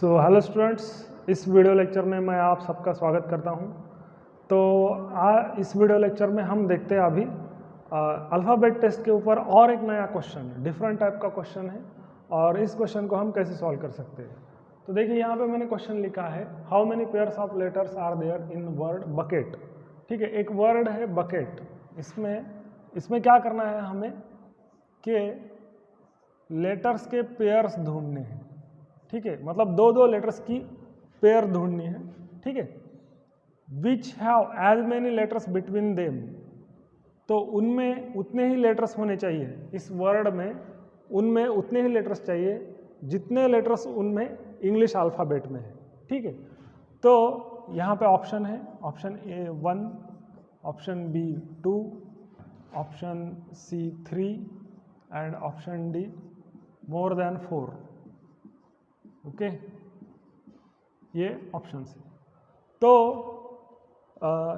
Hello students, इस video lecture में मैं आप सबका स्वागत करता हूं। तो इस वीडियो लेक्चर में हम देखते हैं अभी अल्फ़ाबेट टेस्ट के ऊपर और एक नया क्वेश्चन, डिफरेंट टाइप का क्वेश्चन है और इस क्वेश्चन को हम कैसे सॉल्व कर सकते हैं। तो देखिए यहाँ पे मैंने क्वेश्चन लिखा है, how many pairs of letters are there in word bucket. ठीक है, एक वर्ड है बकेट। इसमें क्या करना है हमें कि लेटर्स के पेयर्स ढूंढने हैं। ठीक है, मतलब दो लेटर्स की पेयर ढूंढनी है। ठीक है, which have as many letters between them, तो उनमें उतने ही लेटर्स होने चाहिए। इस वर्ड में उनमें उतने ही लेटर्स चाहिए जितने लेटर्स उनमें इंग्लिश अल्फ़ाबेट में है। ठीक है, तो यहाँ पे ऑप्शन है, option A 1, option B 2, option C 3 and option D more than 4। Okay, ये ऑप्शन है। तो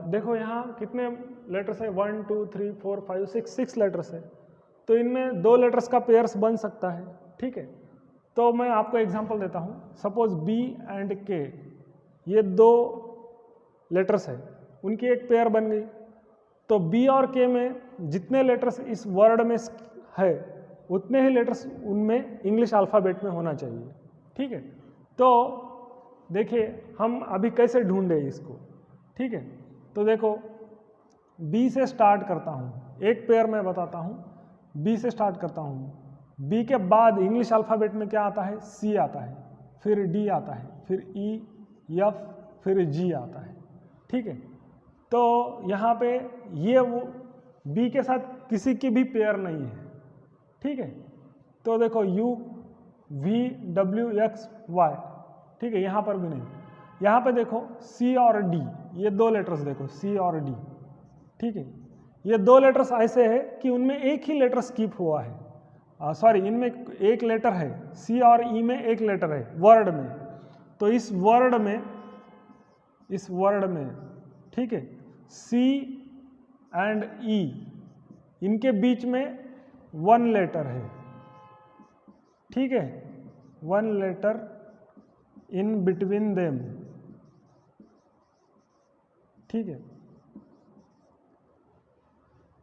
देखो यहाँ कितने लेटर्स है, 1 2 3 4 5 6 लेटर्स है। तो इनमें 2 लेटर्स का पेयर्स बन सकता है। ठीक है, तो मैं आपको एग्जांपल देता हूँ। सपोज बी एंड के, ये 2 लेटर्स है, उनकी एक पेयर बन गई। तो बी और के में जितने लेटर्स इस वर्ड में है उतने ही लेटर्स उनमें इंग्लिश अल्फ़ाबेट में होना चाहिए। ठीक है, तो देखिए हम अभी कैसे ढूंढे इसको। ठीक है, तो देखो बी से स्टार्ट करता हूँ, एक पेयर मैं बताता हूँ। बी से स्टार्ट करता हूँ, बी के बाद इंग्लिश अल्फ़ाबेट में क्या आता है, सी आता है, फिर डी आता है, फिर ई, एफ, फिर जी आता है। ठीक है, तो यहाँ पे ये वो बी के साथ किसी की भी पेयर नहीं है। ठीक है, तो देखो U, V, W, X, Y. ठीक है, यहाँ पर भी नहीं। यहाँ पे देखो सी और डी, ये 2 लेटर्स देखो, सी और डी। ठीक है, ये 2 लेटर्स ऐसे है कि उनमें एक ही लेटर स्किप हुआ है। सॉरी, इनमें एक लेटर है, सी और ई में एक लेटर है वर्ड में। तो इस वर्ड में ठीक है, सी एंड ई, इनके बीच में 1 लेटर है। ठीक है, 1 लेटर इन बिटवीन देम। ठीक है,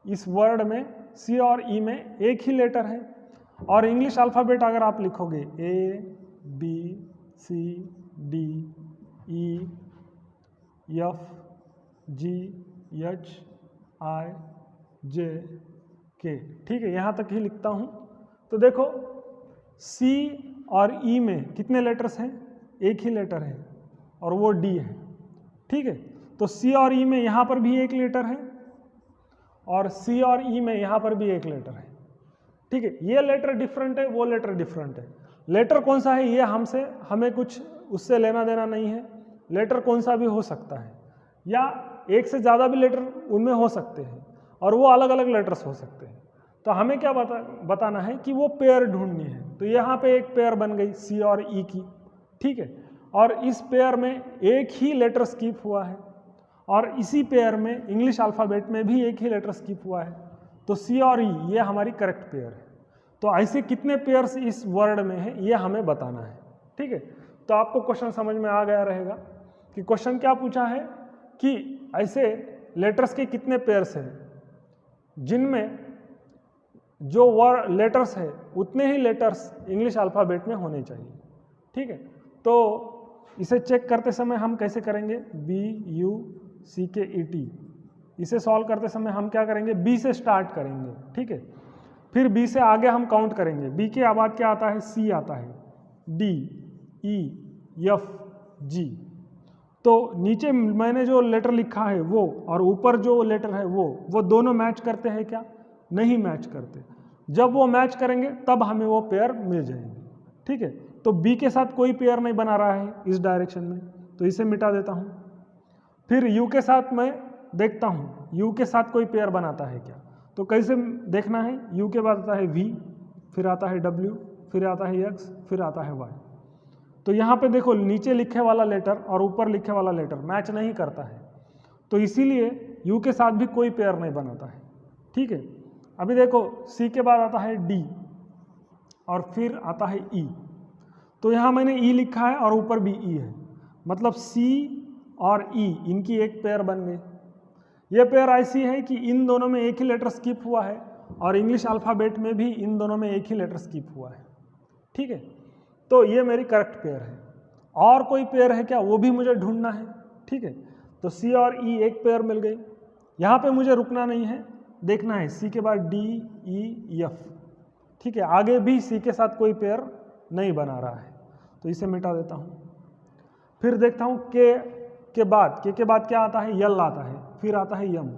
इस वर्ड में सी और ई में एक ही लेटर है। और इंग्लिश अल्फ़ाबेट अगर आप लिखोगे A B C D E F G H I J K, ठीक है, यहाँ तक ही लिखता हूँ। तो देखो सी और ई में कितने लेटर्स हैं, एक ही लेटर है और वो डी है। ठीक है, तो सी और ई में यहाँ पर भी एक लेटर है और सी और ई में यहाँ पर भी एक लेटर है। ठीक है, ये लेटर डिफरेंट है, वो लेटर डिफरेंट है। लेटर कौन सा है ये हमें कुछ उससे लेना देना नहीं है। लेटर कौन सा भी हो सकता है या एक से ज़्यादा भी लेटर उनमें हो सकते हैं और वो अलग अलग लेटर्स हो सकते हैं। तो हमें क्या बताना है कि वो पेयर ढूंढनी है। तो यहाँ पे एक पेयर बन गई सी और ई की। ठीक है, और इस पेयर में एक ही लेटर स्किप हुआ है और इसी पेयर में इंग्लिश अल्फ़ाबेट में भी एक ही लेटर स्किप हुआ है। तो सी और ई ये हमारी करेक्ट पेयर है। तो ऐसे कितने पेयर्स इस वर्ड में है ये हमें बताना है। ठीक है, तो आपको क्वेश्चन समझ में आ गया रहेगा कि क्वेश्चन क्या पूछा है कि ऐसे लेटर्स के कितने पेयर्स हैं जिनमें जो वर्ड लेटर्स है उतने ही लेटर्स इंग्लिश अल्फ़ाबेट में होने चाहिए। ठीक है, तो इसे चेक करते समय हम कैसे करेंगे, बी यू सी के ई टी, इसे सॉल्व करते समय हम क्या करेंगे, बी से स्टार्ट करेंगे। ठीक है, फिर बी से आगे हम काउंट करेंगे। बी के बाद क्या आता है, सी आता है, डी ई एफ जी। तो नीचे मैंने जो लेटर लिखा है वो और ऊपर जो लेटर है वो दोनों मैच करते हैं क्या, नहीं मैच करते। जब वो मैच करेंगे तब हमें वो पेयर मिल जाएंगे। ठीक है, तो बी के साथ कोई पेयर नहीं बना रहा है इस डायरेक्शन में, तो इसे मिटा देता हूँ। फिर यू के साथ मैं देखता हूँ यू के साथ कोई पेयर बनाता है क्या। तो कैसे देखना है, यू के बाद आता है वी, फिर आता है डब्ल्यू, फिर आता है एक्स, फिर आता है वाई। तो यहाँ पे देखो नीचे लिखे वाला लेटर और ऊपर लिखे वाला लेटर मैच नहीं करता है, तो इसीलिए यू के साथ भी कोई पेयर नहीं बनाता है। ठीक है, अभी देखो सी के बाद आता है डी और फिर आता है ई। तो यहाँ मैंने ई लिखा है और ऊपर भी ई है, मतलब सी और ई इनकी एक पेयर बन गई। ये पेयर ऐसी है कि इन दोनों में एक ही लेटर स्किप हुआ है और इंग्लिश अल्फ़ाबेट में भी इन दोनों में एक ही लेटर स्किप हुआ है। ठीक है, तो ये मेरी करेक्ट पेयर है। और कोई पेयर है क्या, वो भी मुझे ढूंढना है। ठीक है, तो सी और ई एक पेयर मिल गई। यहाँ पे मुझे रुकना नहीं है, देखना है सी के बाद डी ई एफ। ठीक है, आगे भी सी के साथ कोई पेयर नहीं बना रहा है, तो इसे मिटा देता हूँ। फिर देखता हूँ के बाद क्या आता है, यल आता है, फिर आता है यम।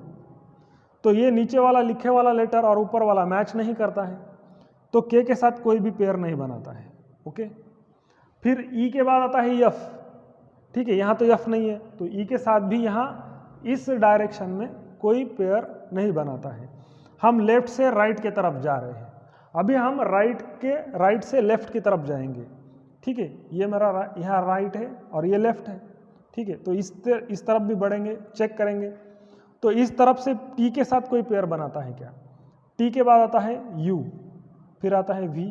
तो ये नीचे वाला लिखे वाला लेटर और ऊपर वाला मैच नहीं करता है, तो के साथ कोई भी पेयर नहीं बनाता है। ओके, फिर ई के बाद आता है यफ। ठीक है, यहाँ तो यफ नहीं है, तो ई के साथ भी यहाँ इस डायरेक्शन में कोई पेयर नहीं बनाता है। हम लेफ्ट से राइट की तरफ जा रहे हैं, अभी हम राइट से लेफ्ट की तरफ जाएंगे। ठीक है, ये मेरा यहाँ राइट है और ये लेफ्ट है। ठीक है, तो इस तरफ भी बढ़ेंगे, चेक करेंगे। तो इस तरफ से टी के साथ कोई पेयर बनाता है क्या? टी के बाद आता है यू, फिर आता है वी,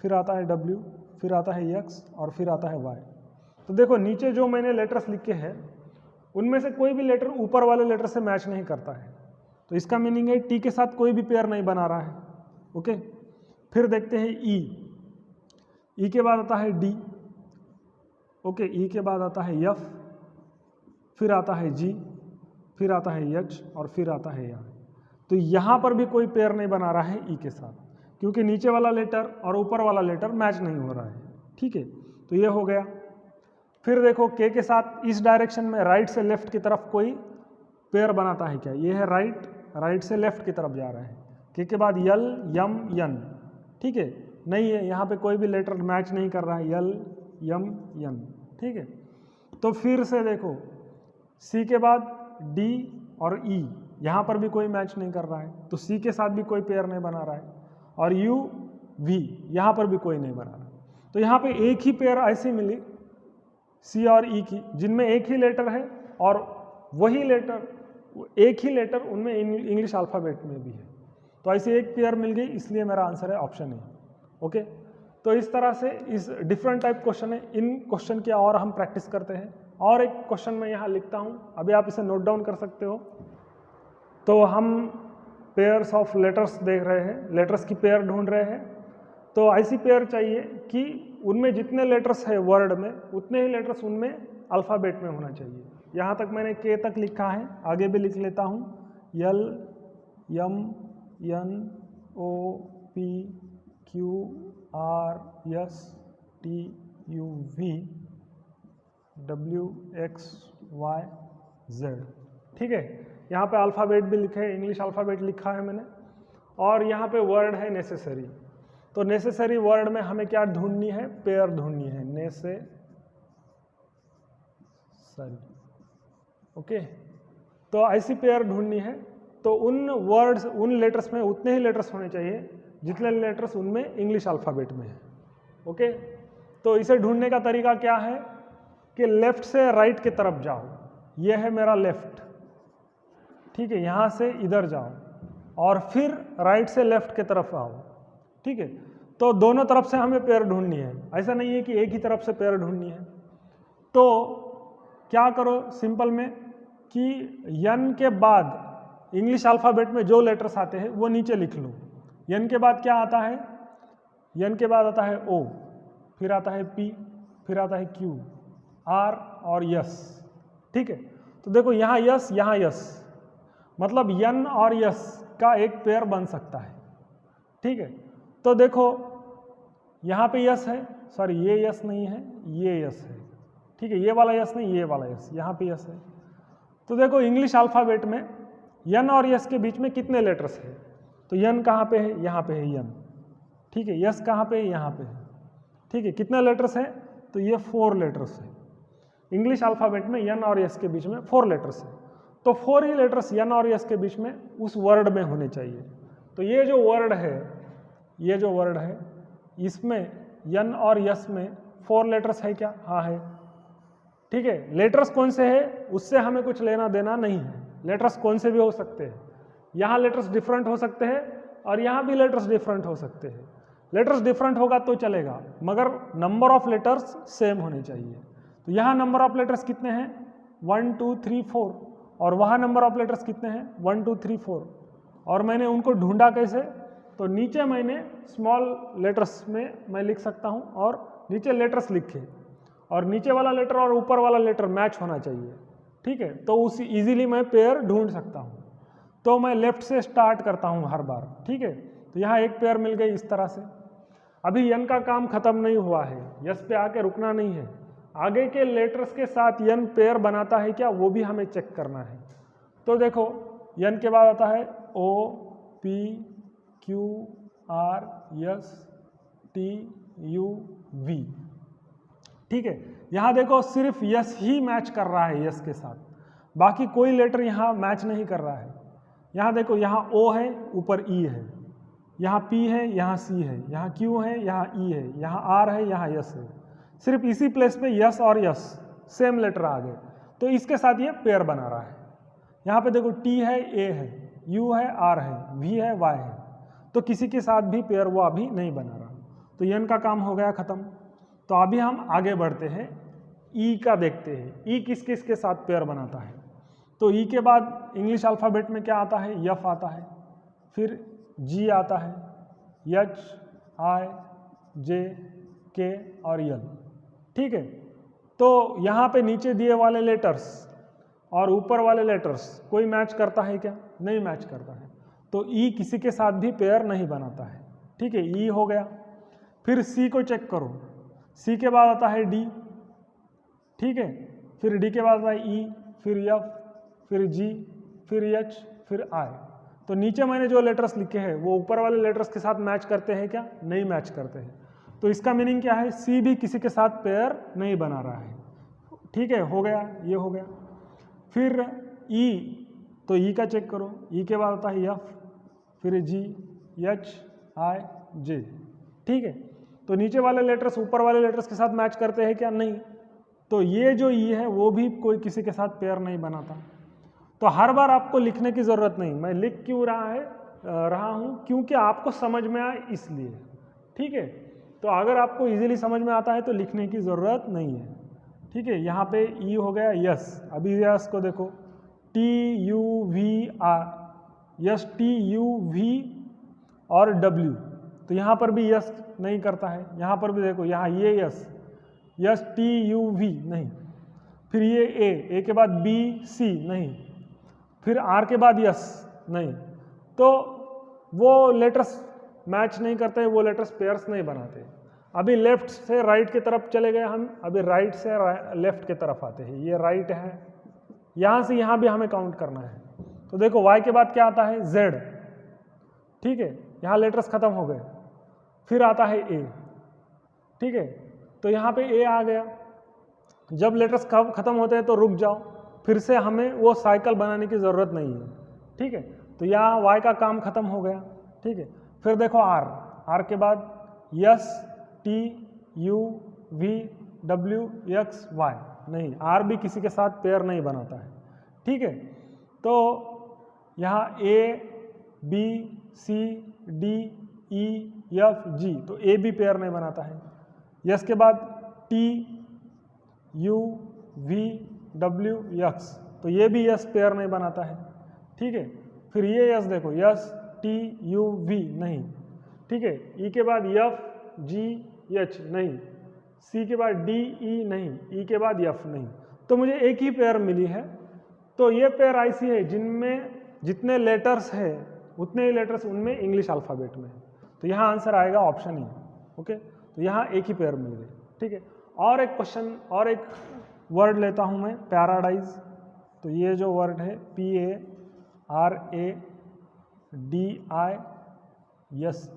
फिर आता है डब्ल्यू, फिर आता है एक्स और फिर आता है वाई। तो देखो नीचे जो मैंने लेटर्स लिखे हैं उनमें से कोई भी लेटर ऊपर वाले लेटर से मैच नहीं करता है, तो इसका मीनिंग है टी के साथ कोई भी पेयर नहीं बना रहा है। ओके, फिर देखते हैं ई के बाद आता है डी। ओके, ई के बाद आता है एफ, फिर आता है जी, फिर आता है एच और फिर आता है आई। तो यहाँ पर भी कोई पेयर नहीं बना रहा है ई के साथ, क्योंकि नीचे वाला लेटर और ऊपर वाला लेटर मैच नहीं हो रहा है। ठीक है, तो ये हो गया। फिर देखो के साथ इस डायरेक्शन में राइट से लेफ्ट की तरफ कोई पेयर बनाता है क्या? ये है राइट से लेफ्ट की तरफ जा रहा है। के बाद यल यम यन। ठीक है, नहीं है, यहाँ पे कोई भी लेटर मैच नहीं कर रहा है, यल यम यन। ठीक है, तो फिर से देखो सी के बाद डी और ई, यहाँ पर भी कोई मैच नहीं कर रहा है, तो सी के साथ भी कोई पेयर नहीं बना रहा है। और यू वी, यहाँ पर भी कोई नहीं बना रहा। तो यहाँ पे एक ही पेयर ऐसी मिली सी और ई की, जिनमें एक ही लेटर है और वही लेटर एक ही लेटर उनमें इंग्लिश अल्फ़ाबेट में भी है। तो ऐसी एक पेयर मिल गई, इसलिए मेरा आंसर है ऑप्शन ए। ओके, तो इस तरह से इस डिफरेंट टाइप क्वेश्चन है, इन क्वेश्चन की और हम प्रैक्टिस करते हैं। और एक क्वेश्चन मैं यहाँ लिखता हूँ, अभी आप इसे नोट डाउन कर सकते हो। तो हम पेयर्स ऑफ लेटर्स देख रहे हैं, लेटर्स की पेयर ढूंढ रहे हैं। तो ऐसी पेयर चाहिए कि उनमें जितने लेटर्स है वर्ड में उतने ही लेटर्स उनमें अल्फ़ाबेट में होना चाहिए। यहाँ तक मैंने के तक लिखा है, आगे भी लिख लेता हूँ। L M N O P Q R S T U V W X Y Z. ठीक है, यहाँ पे अल्फ़ाबेट भी लिखे है, इंग्लिश अल्फ़ाबेट लिखा है मैंने। और यहाँ पे वर्ड है नेसेसरी। तो नेसेसरी वर्ड में हमें क्या ढूंढनी है? पेयर ढूंढनी है, नेसेसरी। ओके, तो ऐसी पेयर ढूंढनी है। तो उन वर्ड्स, उन लेटर्स में उतने ही लेटर्स होने चाहिए जितने लेटर्स उनमें इंग्लिश अल्फ़ाबेट में है। ओके, तो इसे ढूंढने का तरीका क्या है कि लेफ्ट से राइट की तरफ जाओ। यह है मेरा लेफ्ट। ठीक है, यहाँ से इधर जाओ और फिर राइट से लेफ्ट की तरफ आओ। ठीक है, तो दोनों तरफ से हमें पेयर ढूंढनी है, ऐसा नहीं है कि एक ही तरफ से पेयर ढूंढनी है। तो क्या करो सिंपल में कि यन के बाद इंग्लिश अल्फ़ाबेट में जो लेटर्स आते हैं वो नीचे लिख लो। यन के बाद क्या आता है? यन के बाद आता है ओ, फिर आता है पी, फिर आता है क्यू, आर और यस। ठीक है, तो देखो यहाँ यस, यहाँ यस, मतलब यन और यस का एक पेयर बन सकता है। ठीक है, तो देखो यहाँ पे यस है, सॉरी ये यस नहीं है, ये यस है। ठीक है, ये वाला यस नहीं, ये वाला यस, यहाँ पे यस है। तो देखो इंग्लिश अल्फ़ाबेट में यन और यस के बीच में कितने लेटर्स हैं? तो यन कहाँ पे है? यहाँ पे है यन। ठीक है, यस कहाँ पे है? यहाँ पे है। ठीक है, कितने लेटर्स हैं? तो ये 4 लेटर्स है। इंग्लिश अल्फ़ाबेट में यन और यस के बीच में 4 लेटर्स है, तो 4 ही लेटर्स यन और यस के बीच में उस वर्ड में होने चाहिए। तो ये जो वर्ड है, ये जो वर्ड है, इसमें यन और यस में 4 लेटर्स है क्या? हाँ है। ठीक है, लेटर्स कौन से है उससे हमें कुछ लेना देना नहीं है। लेटर्स कौन से भी हो सकते हैं, यहाँ लेटर्स डिफरेंट हो सकते हैं और यहाँ भी लेटर्स डिफरेंट हो सकते हैं, लेटर्स डिफरेंट होगा तो चलेगा, मगर नंबर ऑफ लेटर्स सेम होने चाहिए। तो यहाँ नंबर ऑफ लेटर्स कितने हैं 1 2 3 4, और वहाँ नंबर ऑफ लेटर्स कितने हैं 1 2 3 4, और मैंने उनको ढूंढा कैसे, तो नीचे मैंने स्मॉल लेटर्स में मैं लिख सकता हूँ और नीचे लेटर्स लिखे, और नीचे वाला लेटर और ऊपर वाला लेटर मैच होना चाहिए, ठीक है, तो उसी इजीली मैं पेयर ढूंढ सकता हूँ। तो मैं लेफ्ट से स्टार्ट करता हूँ हर बार, ठीक है, तो यहाँ एक पेयर मिल गई इस तरह से। अभी यन का काम खत्म नहीं हुआ है, यस पे आके रुकना नहीं है, आगे के लेटर्स के साथ यन पेयर बनाता है क्या वो भी हमें चेक करना है। तो देखो यन के बाद आता है O P Q R S T U V, ठीक है। यहाँ देखो सिर्फ यस ही मैच कर रहा है यस के साथ, बाकी कोई लेटर यहाँ मैच नहीं कर रहा है। यहाँ देखो यहाँ ओ है, ऊपर ई है, यहाँ पी है, यहाँ सी है, यहाँ क्यू है, यहाँ ई है, यहाँ आर है, यहाँ यस है, सिर्फ इसी प्लेस पे यस और यस सेम लेटर आ गए, तो इसके साथ ये पेयर बना रहा है। यहाँ पे देखो टी है, ए है, यू है, आर है, वी है, वाई है, तो किसी के साथ भी पेयर वो अभी नहीं बना रहा, तो एन का काम हो गया खत्म। तो अभी हम आगे बढ़ते हैं, ई का देखते हैं, ई किस किस के साथ पेयर बनाता है। तो ई के बाद इंग्लिश अल्फ़ाबेट में क्या आता है, एफ आता है, फिर जी आता है, एच आई जे के और यल, ठीक है। तो यहाँ पे नीचे दिए वाले लेटर्स और ऊपर वाले लेटर्स कोई मैच करता है क्या, नहीं मैच करता है, तो ई किसी के साथ भी पेयर नहीं बनाता है, ठीक है, ई हो गया। फिर सी को चेक करो, सी के बाद आता है डी, ठीक है, फिर डी के बाद आता है ई, फिर एफ, फिर जी, फिर एच, फिर आई। तो नीचे मैंने जो लेटर्स लिखे हैं वो ऊपर वाले लेटर्स के साथ मैच करते हैं क्या, नहीं मैच करते हैं, तो इसका मीनिंग क्या है, सी भी किसी के साथ पेयर नहीं बना रहा है, ठीक है, हो गया, ये हो गया। फिर ई, तो ई का चेक करो, ई के बाद आता है एफ, फिर जी, एच, आई, जे, ठीक है, तो नीचे वाले लेटर्स ऊपर वाले लेटर्स के साथ मैच करते हैं क्या, नहीं, तो ये जो ई है वो भी कोई किसी के साथ पेयर नहीं बनाता। तो हर बार आपको लिखने की ज़रूरत नहीं, मैं लिख क्यों रहा हूँ क्योंकि आपको समझ में आए इसलिए, ठीक है। तो अगर आपको इजीली समझ में आता है तो लिखने की ज़रूरत नहीं है, ठीक है। यहाँ पे ई हो गया यस, अभी यस को देखो, T U V R, S T U V और डब्ल्यू, तो यहाँ पर भी यस नहीं करता है, यहाँ पर भी देखो, यहाँ ये S, S T U V नहीं, फिर ये ए के बाद बी सी नहीं, फिर आर के बाद यस नहीं, तो वो लेटर्स मैच नहीं करते, वो लेटर्स पेयर्स नहीं बनाते। अभी लेफ्ट से राइट की तरफ चले गए हम, अभी राइट से लेफ्ट की तरफ आते हैं, ये राइट है, यहाँ से यहाँ भी हमें काउंट करना है। तो देखो वाई के बाद क्या आता है, जेड, ठीक है, यहाँ लेटर्स खत्म हो गए, फिर आता है ए, ठीक है, तो यहाँ पे ए आ गया। जब लेटर्स खत्म होते हैं तो रुक जाओ, फिर से हमें वो साइकिल बनाने की ज़रूरत नहीं है, ठीक है, तो यहाँ वाई का काम खत्म हो गया, ठीक है। फिर देखो आर, आर के बाद S T U V W X Y, नहीं, आर भी किसी के साथ पेयर नहीं बनाता है, ठीक है। तो यहाँ A B C D E F G, तो ए भी पेयर नहीं बनाता है। यस के बाद T U V W x, तो ये भी यस पेयर नहीं बनाता है, ठीक है। फिर ये यस देखो, यस टी यू वी नहीं, ठीक है, ई के बाद एफ जी एच नहीं, सी के बाद डी ई नहीं, ई के बाद एफ नहीं, तो मुझे एक ही पेयर मिली है। तो ये पेयर ऐसी है जिनमें जितने लेटर्स है उतने ही लेटर्स उनमें इंग्लिश अल्फ़ाबेट में, तो यहाँ आंसर आएगा ऑप्शन ई, ओके। तो यहाँ एक ही पेयर मिल गए, ठीक है। और एक क्वेश्चन और एक वर्ड लेता हूँ मैं, पैराडाइज। तो ये जो वर्ड है PARADISE,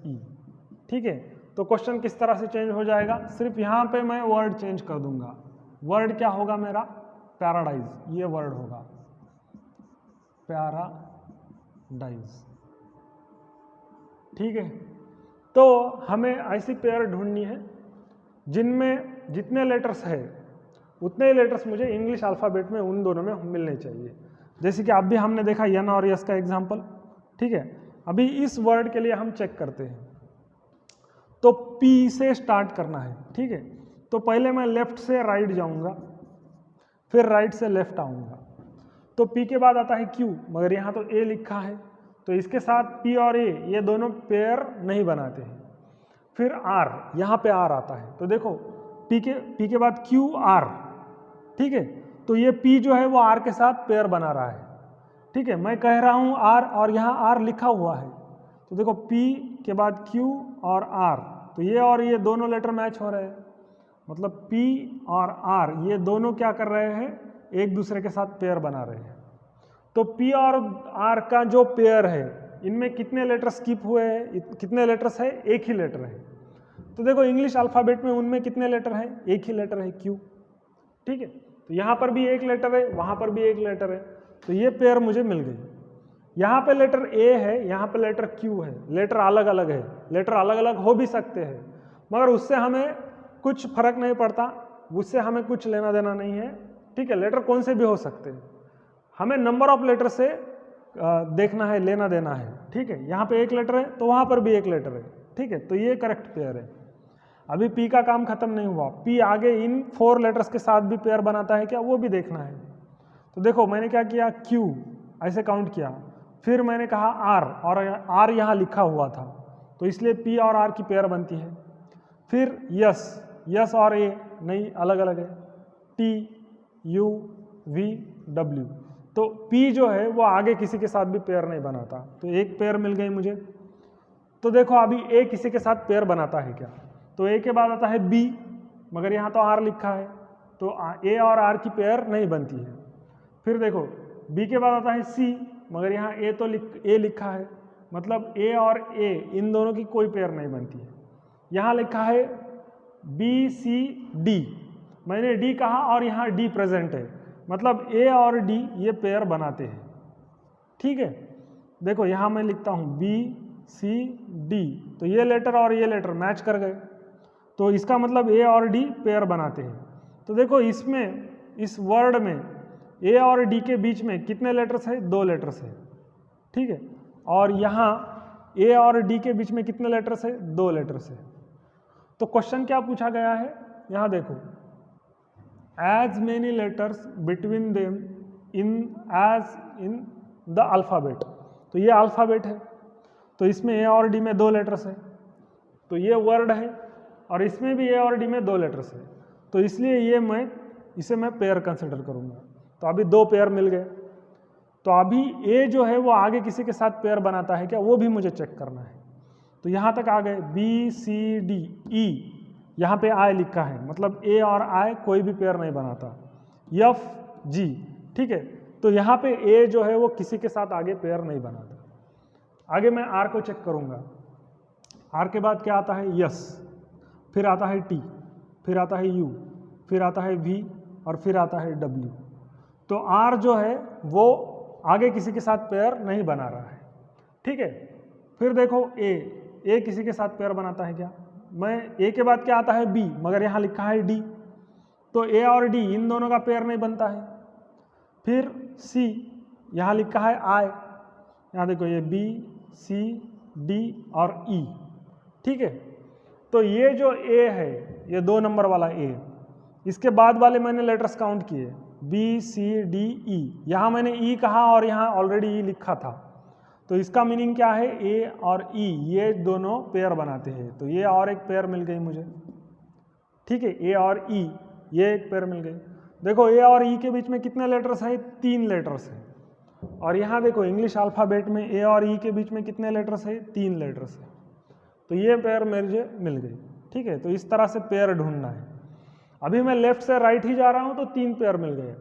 ठीक है। तो क्वेश्चन किस तरह से चेंज हो जाएगा, सिर्फ यहाँ पे मैं वर्ड चेंज कर दूंगा। वर्ड क्या होगा मेरा, पैराडाइज, ये वर्ड होगा पैराडाइज, ठीक है। तो हमें ऐसी पेयर ढूंढनी है जिनमें जितने लेटर्स है उतने ही लेटर्स मुझे इंग्लिश अल्फ़ाबेट में उन दोनों में मिलने चाहिए। जैसे कि अभी हमने देखा एन और यस का एग्जाम्पल, ठीक है। अभी इस वर्ड के लिए हम चेक करते हैं। तो पी से स्टार्ट करना है, ठीक है। तो पहले मैं लेफ्ट से राइट जाऊंगा, फिर राइट से लेफ्ट आऊंगा। तो पी के बाद आता है क्यू, मगर यहाँ तो ए लिखा है, तो इसके साथ पी और ए ये दोनों पेयर नहीं बनाते हैं। फिर आर, यहाँ पे आर आता है, तो देखो पी के बाद क्यू आर, ठीक है। तो ये पी जो है वो आर के साथ पेयर बना रहा है, ठीक है। मैं कह रहा हूँ आर और यहाँ आर लिखा हुआ है, तो देखो पी के बाद क्यू और आर, तो ये और ये दोनों लेटर मैच हो रहे हैं, मतलब पी और आर ये दोनों क्या कर रहे हैं, एक दूसरे के साथ पेयर बना रहे हैं। तो पी और आर का जो पेयर है, इनमें कितने लेटर स्किप हुए हैं, कितने लेटर्स है, एक ही लेटर है। तो देखो इंग्लिश अल्फ़ाबेट में उनमें कितने लेटर है, एक ही लेटर है क्यू, ठीक है। तो यहाँ पर भी एक लेटर है, वहाँ पर भी एक लेटर है, तो ये पेयर मुझे मिल गई। यहाँ पे लेटर ए है, यहाँ पे लेटर क्यू है, लेटर अलग अलग है, लेटर अलग अलग हो भी सकते हैं, मगर उससे हमें कुछ फर्क नहीं पड़ता, उससे हमें कुछ लेना देना नहीं है, ठीक है। लेटर कौन से भी हो सकते हैं, हमें नंबर ऑफ लेटर से देखना है, लेना देना है, ठीक है। यहाँ पे एक लेटर है तो वहाँ पर भी एक लेटर है, ठीक है। तो ये करेक्ट पेयर है। अभी पी का काम खत्म नहीं हुआ, पी आगे इन 4 लेटर्स के साथ भी पेयर बनाता है क्या, वो भी देखना है। तो देखो मैंने क्या किया, क्यू ऐसे काउंट किया, फिर मैंने कहा आर, और आर यहाँ लिखा हुआ था, तो इसलिए पी और आर की पेयर बनती है। फिर यस, यस और ए नहीं, अलग अलग है, टी यू वी डब्ल्यू। तो पी जो है वो आगे किसी के साथ भी पेयर नहीं बनाता, तो एक पेयर मिल गई मुझे। तो देखो अभी ए किसी के साथ पेयर बनाता है क्या, तो ए के बाद आता है बी, मगर यहाँ तो आर लिखा है, तो ए और आर की पेयर नहीं बनती है। फिर देखो बी के बाद आता है सी, मगर यहाँ ए लिखा है, मतलब ए और ए इन दोनों की कोई पेयर नहीं बनती है। यहाँ लिखा है बी सी डी, मैंने डी कहा और यहाँ डी प्रेजेंट है, मतलब ए और डी ये पेयर बनाते हैं, ठीक है। देखो यहाँ मैं लिखता हूँ बी सी डी, तो ये लेटर और ये लेटर मैच कर गए, तो इसका मतलब ए और डी पेयर बनाते हैं। तो देखो इसमें, इस वर्ड में ए और डी के बीच में कितने लेटर्स है, 2 लेटर्स है, ठीक है। और यहाँ ए और डी के बीच में कितने लेटर्स है, 2 लेटर्स है। तो क्वेश्चन क्या पूछा गया है, यहाँ देखो, as many letters between them in the alphabet, तो ये अल्फ़ाबेट है, तो इसमें ए और डी में 2 लेटर्स है, तो ये वर्ड है, और इसमें भी ए और डी में 2 लेटर्स है, तो इसलिए ये इसे मैं पेयर कंसिडर करूँगा। तो अभी 2 पेयर मिल गए, तो अभी ए जो है वो आगे किसी के साथ पेयर बनाता है क्या, वो भी मुझे चेक करना है। तो यहाँ तक आ गए, बी सी डी ई, यहाँ पे आई लिखा है, मतलब ए और आई कोई भी पेयर नहीं बनाता, एफ जी, ठीक है। तो यहाँ पे ए जो है वो किसी के साथ आगे पेयर नहीं बनाता। आगे मैं आर को चेक करूँगा, आर के बाद क्या आता है, यस, फिर आता है टी, फिर आता है यू, फिर आता है वी, और फिर आता है डब्ल्यू। तो आर जो है वो आगे किसी के साथ पेयर नहीं बना रहा है, ठीक है। फिर देखो ए किसी के साथ पेयर बनाता है क्या, मैं ए के बाद क्या आता है बी, मगर यहाँ लिखा है डी, तो ए और डी इन दोनों का पेयर नहीं बनता है। फिर सी, यहाँ लिखा है आई, यहाँ देखो ये बी सी डी और ई, ठीक है। तो ये जो ए है, ये 2 नंबर वाला ए, इसके बाद वाले मैंने लेटर्स काउंट किए, बी सी डी ई, यहाँ मैंने ई कहा और यहाँ ऑलरेडी ई लिखा था, तो इसका मीनिंग क्या है, ए और ई ये दोनों पेयर बनाते हैं, तो ये और एक पेयर मिल गई मुझे, ठीक है। ए और ई ये एक पेयर मिल गई। देखो ए और ई के बीच में कितने लेटर्स हैं, 3 लेटर्स हैं, और यहाँ देखो इंग्लिश अल्फ़ाबेट में ए और ई के बीच में कितने लेटर्स हैं, 3 लेटर्स हैं, तो ये पेयर मुझे मिल गई, ठीक है। तो इस तरह से पेयर ढूंढना है। अभी मैं लेफ्ट से राइट ही जा रहा हूँ तो 3 पेयर मिल गए,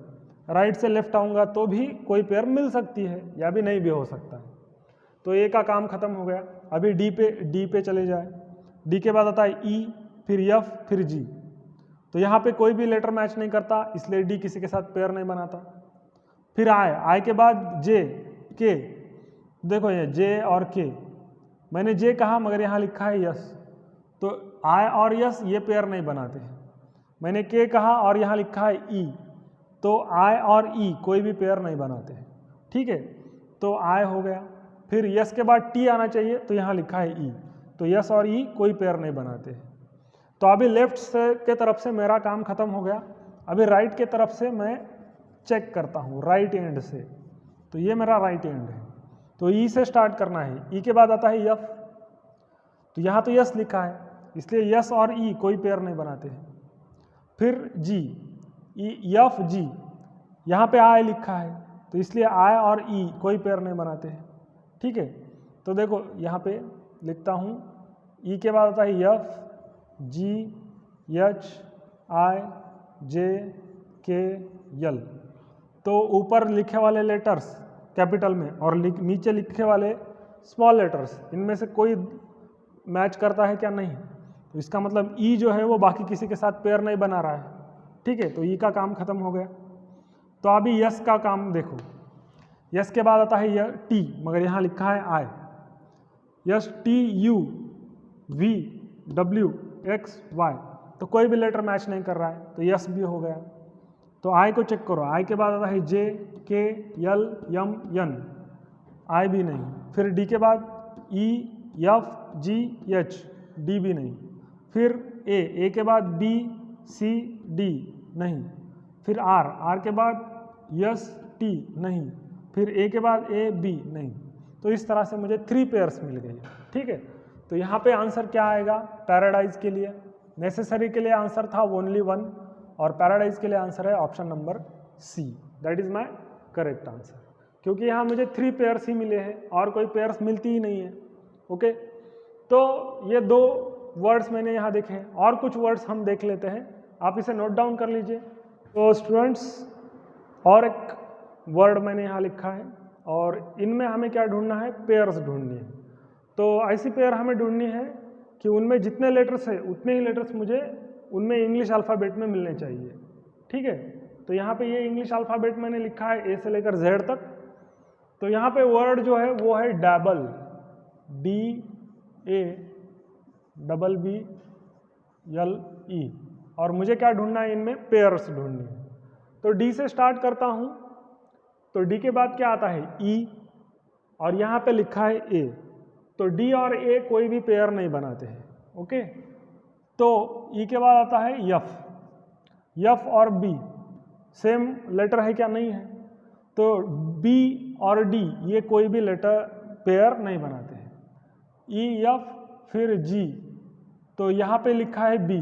राइट से लेफ्ट आऊँगा तो भी कोई पेयर मिल सकती है या भी नहीं भी हो सकता है। तो ए का काम खत्म हो गया। अभी डी पे चले जाए, डी के बाद आता है ई, फिर एफ, फिर जी, तो यहाँ पे कोई भी लेटर मैच नहीं करता, इसलिए डी किसी के साथ पेयर नहीं बनाता। फिर आई के बाद जे, के, देखो ये जे और के, मैंने जे कहा मगर यहाँ लिखा है यस, तो आई और यस ये पेयर नहीं बनाते हैं। मैंने के कहा और यहाँ लिखा है ई, तो आई और ई कोई भी पेयर नहीं बनाते हैं, ठीक है। तो आई हो गया, फिर यस के बाद टी आना चाहिए, तो यहाँ लिखा है ई, तो तो यस और ई कोई पेयर नहीं बनाते हैं। तो अभी लेफ्ट से के तरफ से मेरा काम खत्म हो गया। अभी राइट के तरफ से मैं चेक करता हूँ राइट एंड से। तो ये मेरा राइट एंड है, तो ई से स्टार्ट करना है। ई के बाद आता है यफ, तो यहाँ तो यस लिखा है इसलिए यस और ई कोई पेयर नहीं बनाते हैं। फिर जी, यफ जी, यहाँ पे आई लिखा है तो इसलिए आई और ई कोई पेयर नहीं बनाते हैं। ठीक है, तो देखो यहाँ पे लिखता हूँ, ई के बाद आता है F, ji, H, I, J, के, यल। तो ऊपर लिखे वाले लेटर्स कैपिटल में और नीचे लिखे वाले स्मॉल लेटर्स, इनमें से कोई मैच करता है क्या? नहीं। तो इसका मतलब ई जो है वो बाकी किसी के साथ पेयर नहीं बना रहा है। ठीक है, तो ई का काम खत्म हो गया। तो अभी यस का काम देखो, यस के बाद आता है टी, मगर यहाँ लिखा है I. S, T, U, V, W, X, Y, तो कोई भी लेटर मैच नहीं कर रहा है, तो यस भी हो गया। तो आई को चेक करो, आई के बाद आता है जे, के, यल, यम, यन, आई भी नहीं। फिर डी के बाद ई, एफ, जी, एच, डी भी नहीं। फिर ए के बाद बी, सी, डी नहीं। फिर आर के बाद यस, टी नहीं। फिर ए के बाद ए, बी नहीं। तो इस तरह से मुझे 3 पेयर्स मिल गई। ठीक है, तो यहाँ पे आंसर क्या आएगा पैराडाइज के लिए? नेसेसरी के लिए आंसर था ओनली 1 और पैराडाइज के लिए आंसर है option number C. That is my correct answer, क्योंकि यहाँ मुझे 3 पेयर्स ही मिले हैं और कोई पेयर्स मिलती ही नहीं है। ओके, तो ये 2 वर्ड्स मैंने यहाँ देखे हैं, और कुछ वर्ड्स हम देख लेते हैं, आप इसे नोट डाउन कर लीजिए। तो स्टूडेंट्स, और एक वर्ड मैंने यहाँ लिखा है और इनमें हमें क्या ढूंढना है? पेयर्स ढूंढनी है। तो ऐसी पेयर हमें ढूंढनी है कि उनमें जितने लेटर्स है उतने ही लेटर्स मुझे उनमें इंग्लिश अल्फ़ाबेट में मिलने चाहिए। ठीक है, तो यहाँ पे ये इंग्लिश अल्फ़ाबेट मैंने लिखा है ए से लेकर जेड तक। तो यहाँ पे वर्ड जो है वो है dabble, D A double B L E, और मुझे क्या ढूंढना है? इनमें पेयर्स ढूंढनी है। तो डी से स्टार्ट करता हूँ, तो डी के बाद क्या आता है? ई, और यहाँ पे लिखा है ए, तो डी और ए कोई भी पेयर नहीं बनाते हैं। ओके, तो ई के बाद आता है यफ, यफ और बी सेम लेटर है क्या? नहीं है। तो बी और डी ये कोई भी लेटर पेयर नहीं बनाते हैं। ई, एफ, फिर जी, तो यहाँ पे लिखा है बी,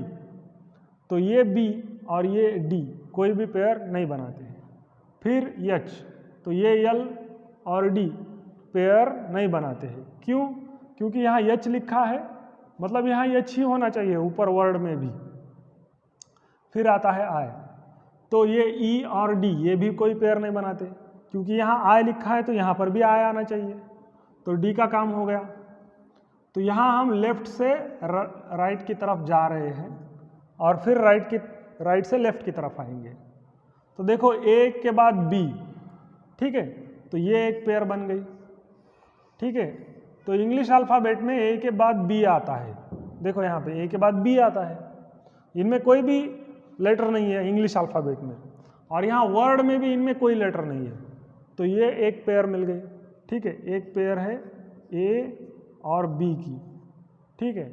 तो ये बी और ये डी कोई भी पेयर नहीं बनाते हैं। फिर एच, तो ये यल और डी पेयर नहीं बनाते हैं। क्यों? क्योंकि यहाँ एच लिखा है, मतलब यहाँ एच ही होना चाहिए ऊपर वर्ड में भी। फिर आता है आई, तो ये ई और डी ये भी कोई पेयर नहीं बनाते, क्योंकि यहाँ आई लिखा है तो यहाँ पर भी आई आना चाहिए। तो डी का काम हो गया। तो यहाँ हम लेफ्ट से राइट की तरफ जा रहे हैं और फिर राइट से लेफ्ट की तरफ आएंगे। तो देखो ए के बाद बी, ठीक है, तो ये एक पेयर बन गई। ठीक है, तो इंग्लिश अल्फ़ाबेट में ए के बाद बी आता है। देखो यहाँ पे ए के बाद बी आता है, इनमें कोई भी लेटर नहीं है इंग्लिश अल्फ़ाबेट में, और यहाँ वर्ड में भी इनमें कोई लेटर नहीं है। तो ये एक पेयर मिल गई। ठीक है, एक पेयर है ए और बी की। ठीक है,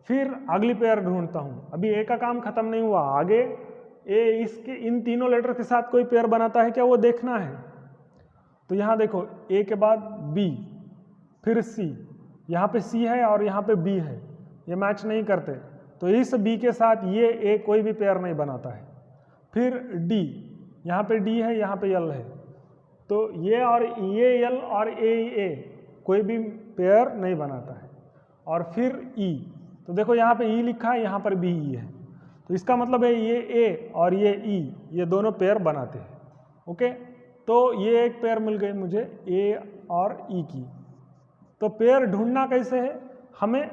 फिर अगली पेयर ढूंढता हूँ। अभी ए का काम खत्म नहीं हुआ, आगे ए इसके इन तीनों लेटर के साथ कोई पेयर बनाता है क्या, वो देखना है। तो यहाँ देखो ए के बाद बी, फिर सी, यहाँ पे सी है और यहाँ पे बी है, ये मैच नहीं करते, तो इस बी के साथ ये ए कोई भी पेयर नहीं बनाता है। फिर डी, यहाँ पे डी है, यहाँ पे यल है, तो ये और ये यल और ए कोई भी पेयर नहीं बनाता है। और फिर ई, तो देखो यहाँ पे ई लिखा है, यहाँ पर भी ई है, तो इसका मतलब है ये ए और ये ई ये दोनों पेयर बनाते हैं। ओके, तो ये एक पेयर मिल गई मुझे ए और ई की। तो पेयर ढूंढना कैसे है? हमें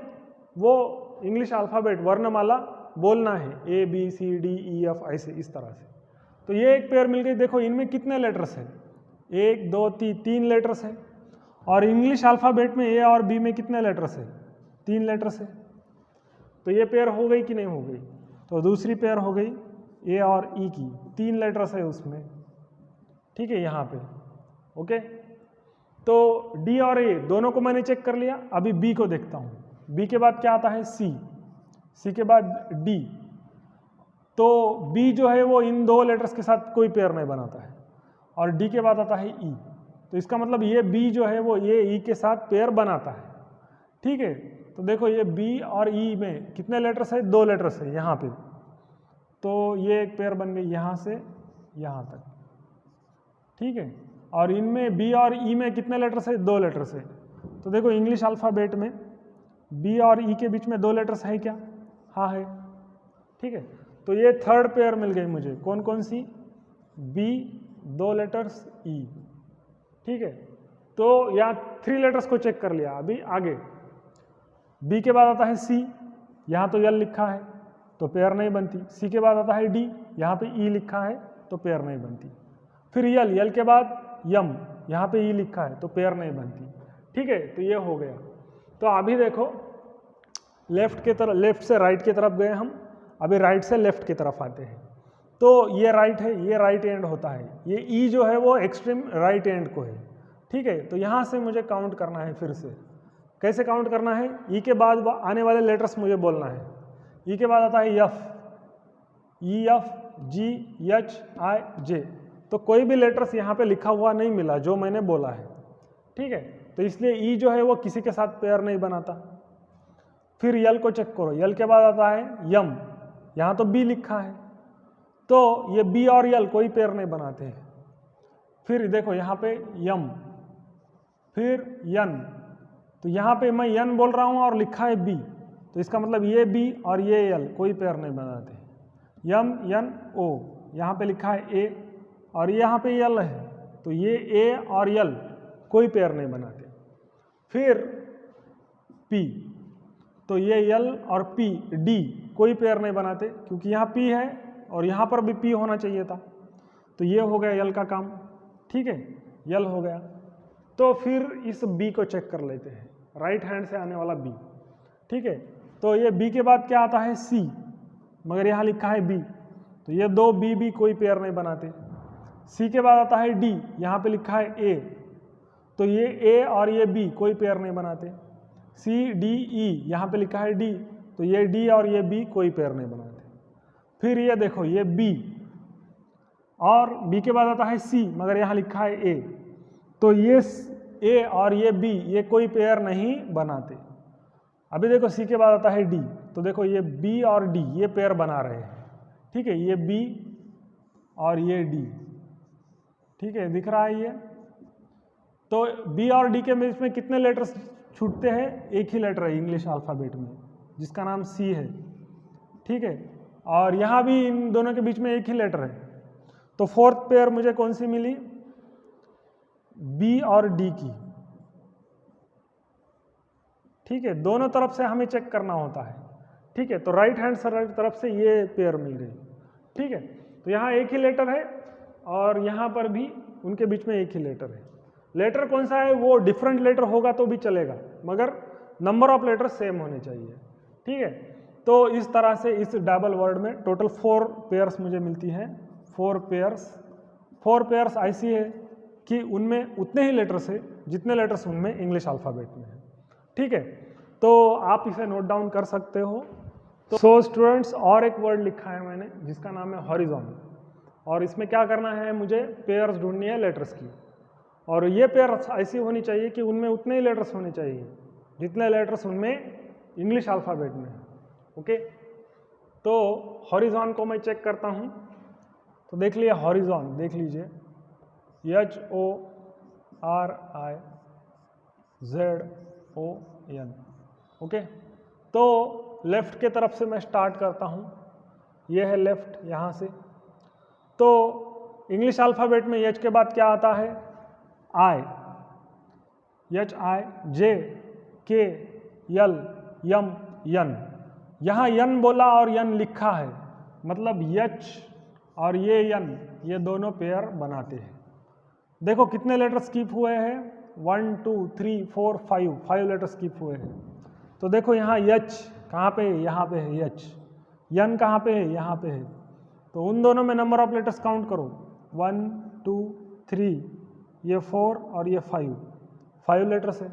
वो इंग्लिश अल्फ़ाबेट वर्णमाला बोलना है, A B C D E F, ऐसे इस तरह से। तो ये एक पेयर मिल गई। देखो इनमें कितने लेटर्स हैं? 1 2 3 लेटर्स हैं, और इंग्लिश अल्फ़ाबेट में ए और बी में कितने लेटर्स हैं? 3 लेटर्स हैं। तो ये पेयर हो गई कि नहीं हो गई? तो दूसरी पेयर हो गई ए और ई की, 3 लेटर्स है उसमें। ठीक है, यहाँ पे। ओके, तो डी और ए दोनों को मैंने चेक कर लिया। अभी बी को देखता हूँ। बी के बाद क्या आता है सी के बाद डी। तो बी जो है वो इन दो लेटर्स के साथ कोई पेयर नहीं बनाता है, और डी के बाद आता है ई। तो इसका मतलब ये बी जो है वो ये ई के साथ पेयर बनाता है। ठीक है, तो देखो ये बी और ई में कितने लेटर्स है, 2 लेटर्स है यहाँ पे। तो ये एक पेयर बन गई यहाँ से यहाँ तक। ठीक है, और इनमें बी और ई में कितने लेटर्स है, 2 लेटर्स है। तो देखो इंग्लिश अल्फ़ाबेट में बी और ई के बीच में 2 लेटर्स है क्या, हाँ है। ठीक है, तो ये थर्ड पेयर मिल गई मुझे, कौन कौन सी, बी 2 लेटर्स ई। ठीक है, तो यहाँ 3 लेटर्स को चेक कर लिया। अभी आगे बी के बाद आता है सी, यहाँ तो यल लिखा है तो पेयर नहीं बनती। सी के बाद आता है डी, यहाँ पे ई लिखा है तो पेयर नहीं बनती। फिर यल के बाद यम, यहाँ पे ई लिखा है तो पेयर नहीं बनती। ठीक है, तो ये हो गया। तो अभी देखो लेफ्ट से राइट की तरफ गए हम, अभी राइट से लेफ्ट की तरफ आते हैं। तो ये राइट है, ये राइट एंड होता है, ये ई जो है वो एक्सट्रीम राइट एंड को है। ठीक है, तो यहाँ से मुझे काउंट करना है। फिर से कैसे काउंट करना है, ई के बाद आने वाले लेटर्स मुझे बोलना है। ई के बाद आता है F, E F G H I J. तो कोई भी लेटर्स यहाँ पे लिखा हुआ नहीं मिला जो मैंने बोला है। ठीक है, तो इसलिए ई जो है वो किसी के साथ पेयर नहीं बनाता। फिर यल को चेक करो, यल के बाद आता है यम, यहाँ तो बी लिखा है तो ये बी और यल कोई पेयर नहीं बनाते हैं। फिर देखो यहाँ पे यम, फिर यन, तो यहाँ पे मैं यन बोल रहा हूँ और लिखा है बी, तो इसका मतलब ये बी और ये यल कोई पेयर नहीं बनाते। यम यन ओ, यहाँ पे लिखा है ए और यहाँ पे यल है, तो ये ए और यल कोई पेयर नहीं बनाते। फिर पी, तो ये यल और पी डी कोई पेयर नहीं बनाते, क्योंकि यहाँ पी है और यहाँ पर भी पी होना चाहिए था। तो ये हो गया यल का काम। ठीक है, यल हो गया। तो फिर इस बी को चेक कर लेते हैं, राइट हैंड से आने वाला बी। ठीक है, तो ये बी के बाद क्या आता है सी, मगर यहाँ लिखा है बी, तो ये 2 बी भी कोई पेयर नहीं बनाते। सी के बाद आता है डी, यहाँ पे लिखा है ए, तो ये ए और ये बी कोई पेयर नहीं बनाते। सी डी ई, यहाँ पे लिखा है डी, तो ये डी और ये बी कोई पेयर नहीं बनाते। फिर ये देखो ये बी, और बी के बाद आता है सी, मगर यहाँ लिखा है ए, तो ये ए और ये बी ये कोई पेयर नहीं बनाते। अभी देखो सी के बाद आता है डी, तो देखो ये बी और डी ये पेयर बना रहे हैं। ठीक है, ये बी और ये डी। ठीक है, दिख रहा है ये। तो बी और डी के बीच में कितने लेटर्स छूटते हैं, एक ही लेटर है इंग्लिश अल्फ़ाबेट में जिसका नाम सी है। ठीक है, और यहाँ भी इन दोनों के बीच में एक ही लेटर है। तो फोर्थ पेयर मुझे कौन सी मिली, बी और डी की। ठीक है, दोनों तरफ से हमें चेक करना होता है। ठीक है, तो राइट हैंड तरफ से ये पेयर मिल गई। ठीक है, तो यहाँ एक ही लेटर है और यहाँ पर भी उनके बीच में एक ही लेटर है। लेटर कौन सा है, वो डिफरेंट लेटर होगा तो भी चलेगा, मगर नंबर ऑफ लेटर सेम होने चाहिए। ठीक है, तो इस तरह से इस डबल वर्ड में टोटल 4 पेयर्स मुझे मिलती हैं। 4 पेयर्स ऐसी है कि उनमें उतने ही लेटर्स है जितने लेटर्स उनमें इंग्लिश अल्फ़ाबेट में है। ठीक है, तो आप इसे नोट डाउन कर सकते हो। तो स्टूडेंट्स, और एक वर्ड लिखा है मैंने जिसका नाम है हॉरिजॉन, और इसमें क्या करना है, मुझे पेयर्स ढूंढनी है लेटर्स की, और ये पेयर्स ऐसी होनी चाहिए कि उनमें उतने ही लेटर्स होने चाहिए जितने लेटर्स उनमें इंग्लिश अल्फ़ाबेट में है। ओके, तो हॉरिजॉन को मैं चेक करता हूँ। तो देख लिया हॉरिजॉन, देख लीजिए HORIZON। ओके, तो लेफ्ट के तरफ से मैं स्टार्ट करता हूँ, ये है लेफ्ट यहाँ से। तो इंग्लिश अल्फ़ाबेट में एच के बाद क्या आता है, आई, HIJ K L M N। यहाँ यन बोला और यन लिखा है, मतलब यच और ये यन ये दोनों पेयर बनाते हैं। देखो कितने लेटर स्किप हुए हैं, 1 2 3 4 5 लेटर स्किप हुए हैं। तो देखो यहाँ यच कहाँ पे है, यहाँ पे है यच, यन कहाँ पे है, यहाँ पे है। तो उन दोनों में नंबर ऑफ लेटर्स काउंट करो, 1 2 3, ये 4 और ये 5 लेटर्स है।